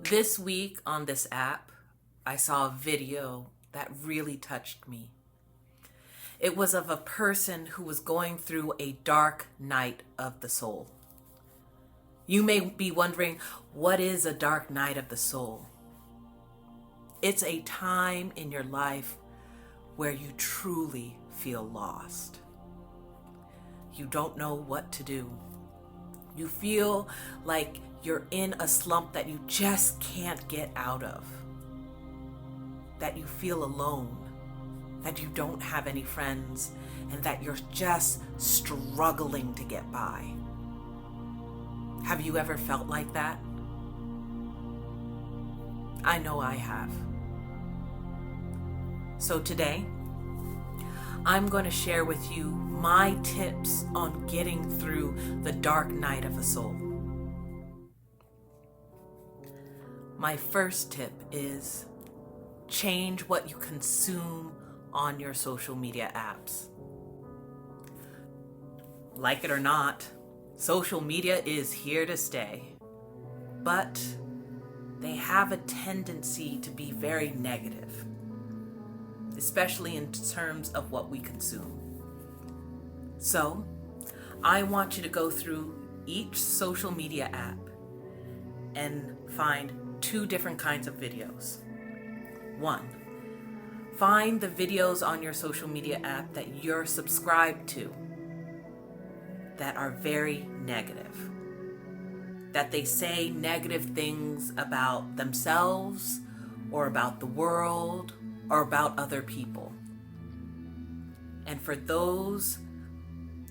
This week on this app, I saw a video that really touched me. It was of a person who was going through a dark night of the soul. You may be wondering, what is a dark night of the soul? It's a time in your life where you truly feel lost. You don't know what to do. You feel like you're in a slump that you just can't get out of. That you feel alone, that you don't have any friends, and that you're just struggling to get by. Have you ever felt like that? I know I have. So today, I'm going to share with you my tips on getting through the dark night of the soul. My first tip is change what you consume on your social media apps. Like it or not, social media is here to stay, but they have a tendency to be very negative, especially in terms of what we consume. So, I want you to go through each social media app and find two different kinds of videos. One, find the videos on your social media app that you're subscribed to that are very negative, that they say negative things about themselves or about the world or about other people. And for those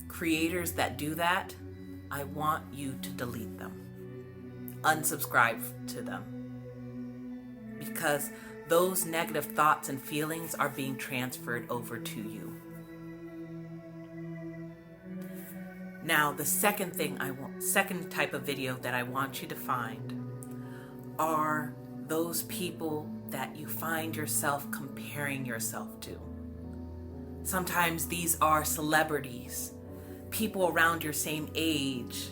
creators that do that, I want you to delete them, unsubscribe to them, because those negative thoughts and feelings are being transferred over to you. Now, the second type of video that I want you to find are those people that you find yourself comparing yourself to. Sometimes these are celebrities, people around your same age.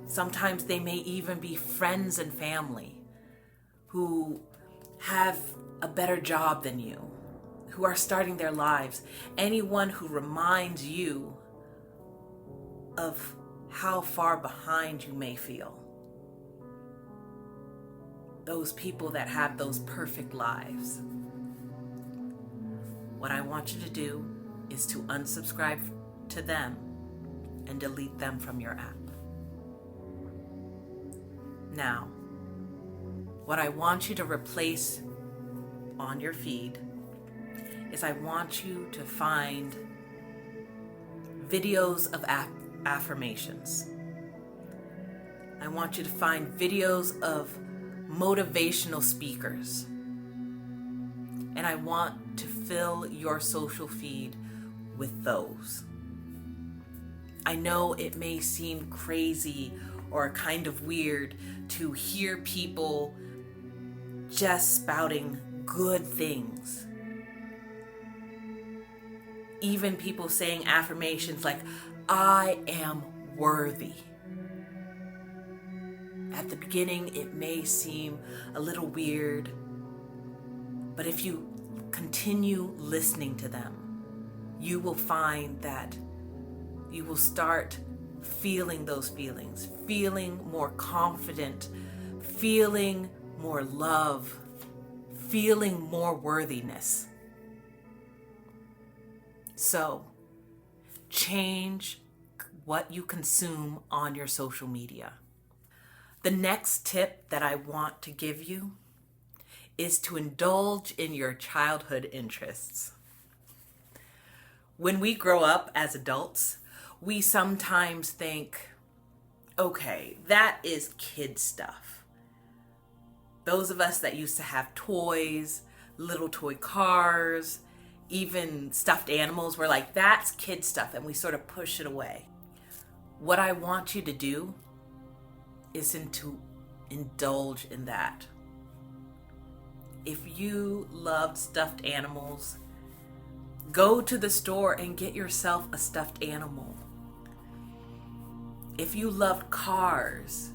Sometimes they may even be friends and family who have a better job than you, who are starting their lives. Anyone who reminds you of how far behind you may feel. Those people that have those perfect lives. What I want you to do is to unsubscribe to them and delete them from your app. Now, what I want you to replace on your feed is I want you to find videos of affirmations. I want you to find videos of motivational speakers. And I want to fill your social feed with those. I know it may seem crazy or kind of weird to hear people just spouting good things. Even people saying affirmations like, I am worthy. At the beginning, it may seem a little weird, but if you continue listening to them, you will find that you will start feeling those feelings, feeling more confident, feeling more love, feeling more worthiness. So, change what you consume on your social media. The next tip that I want to give you is to indulge in your childhood interests. When we grow up as adults, we sometimes think, okay, that is kid stuff. Those of us that used to have toys, little toy cars, even stuffed animals, we're like, that's kid stuff, and we sort of push it away. What I want you to do is to indulge in that. If you loved stuffed animals, go to the store and get yourself a stuffed animal. If you loved cars,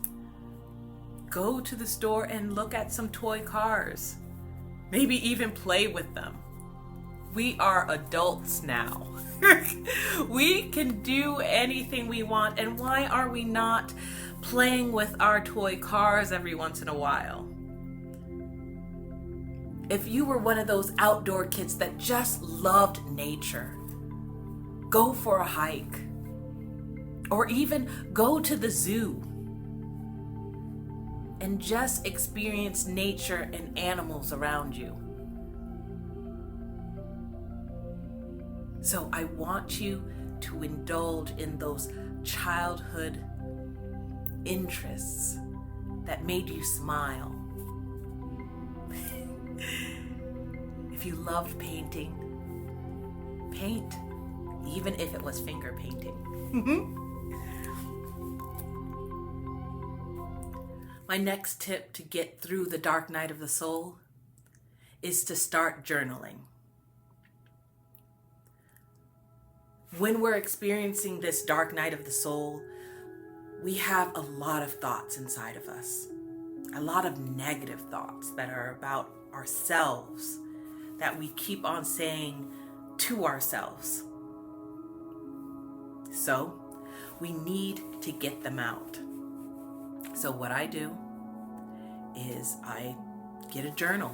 Go to the store and look at some toy cars. Maybe even play with them. We are adults now. We can do anything we want, and why are we not playing with our toy cars every once in a while? If you were one of those outdoor kids that just loved nature, go for a hike, or even go to the zoo and just experience nature and animals around you. So I want you to indulge in those childhood interests that made you smile. If you loved painting, paint, even if it was finger painting. My next tip to get through the dark night of the soul is to start journaling. When we're experiencing this dark night of the soul, we have a lot of thoughts inside of us, a lot of negative thoughts that are about ourselves that we keep on saying to ourselves. So we need to get them out. So what I do is I get a journal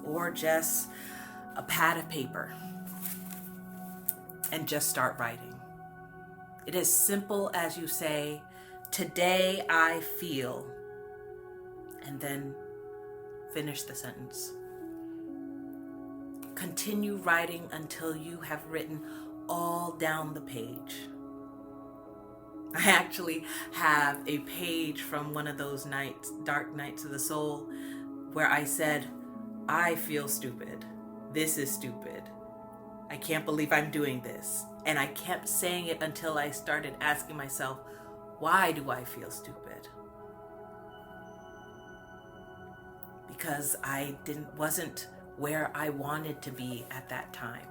or just a pad of paper and just start writing. It is simple as you say, "Today I feel," and then finish the sentence. Continue writing until you have written all down the page. I actually have a page from one of those nights, dark nights of the soul, where I said, "I feel stupid. This is stupid. I can't believe I'm doing this." And I kept saying it until I started asking myself, why do I feel stupid? Because I wasn't where I wanted to be at that time.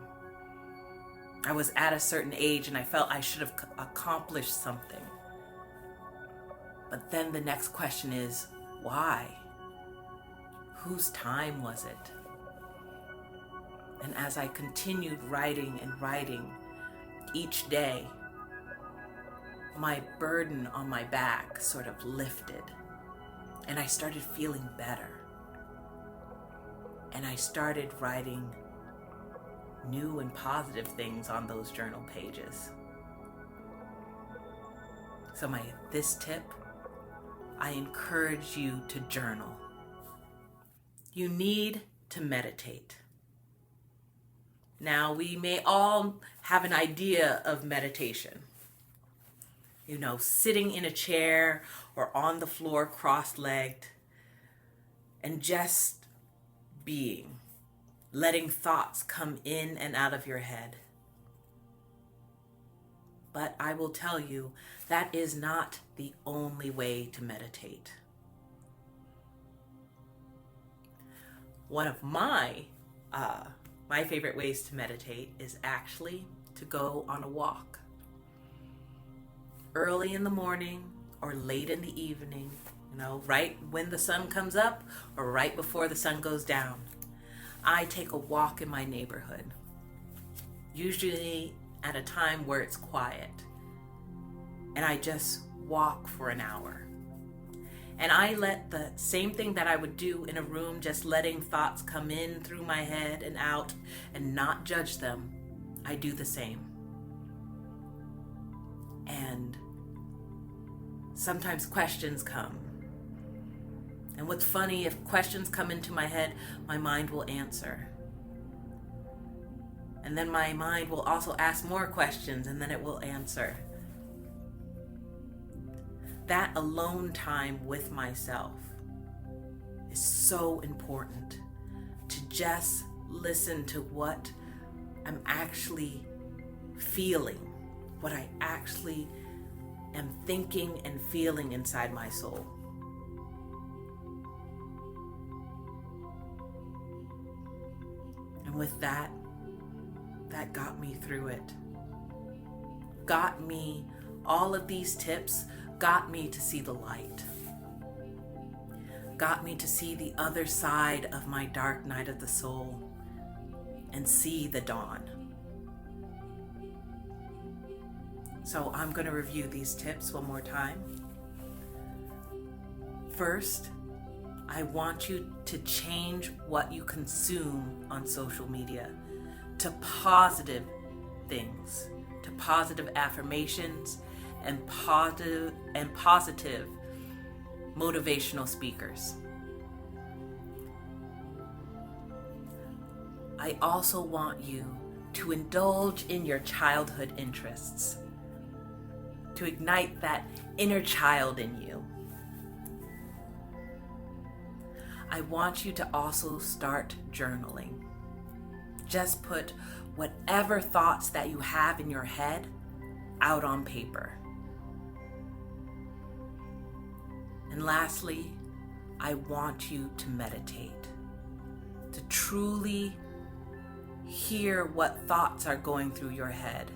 I was at a certain age and I felt I should have accomplished something. But then the next question is, why? Whose time was it? And as I continued writing and writing each day, my burden on my back sort of lifted and I started feeling better. And I started writing new and positive things on those journal pages. So this tip, I encourage you to journal. You need to meditate. Now, we may all have an idea of meditation. You know, sitting in a chair or on the floor cross-legged and just being, letting thoughts come in and out of your head. But I will tell you, that is not the only way to meditate. One of my favorite ways to meditate is actually to go on a walk. Early in the morning or late in the evening, right when the sun comes up or right before the sun goes down. I take a walk in my neighborhood, usually at a time where it's quiet, and I just walk for an hour. And I let the same thing that I would do in a room, just letting thoughts come in through my head and out and not judge them, I do the same. And sometimes questions come. And what's funny, if questions come into my head, my mind will answer. And then my mind will also ask more questions, and then it will answer. That alone time with myself is so important, to just listen to what I'm actually feeling, what I actually am thinking and feeling inside my soul. And with that got me through it. All of these tips got me to see the light. got me to see the other side of my dark night of the soul and see the dawn. So I'm going to review these tips one more time. First, I want you to change what you consume on social media to positive things, to positive affirmations and positive motivational speakers. I also want you to indulge in your childhood interests, to ignite that inner child in you. I want you to also start journaling. Just put whatever thoughts that you have in your head out on paper. And lastly, I want you to meditate, to truly hear what thoughts are going through your head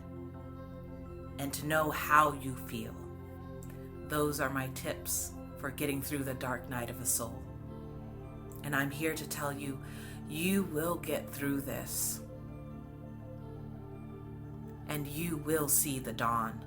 and to know how you feel. Those are my tips for getting through the dark night of the soul. And I'm here to tell you, you will get through this. And you will see the dawn.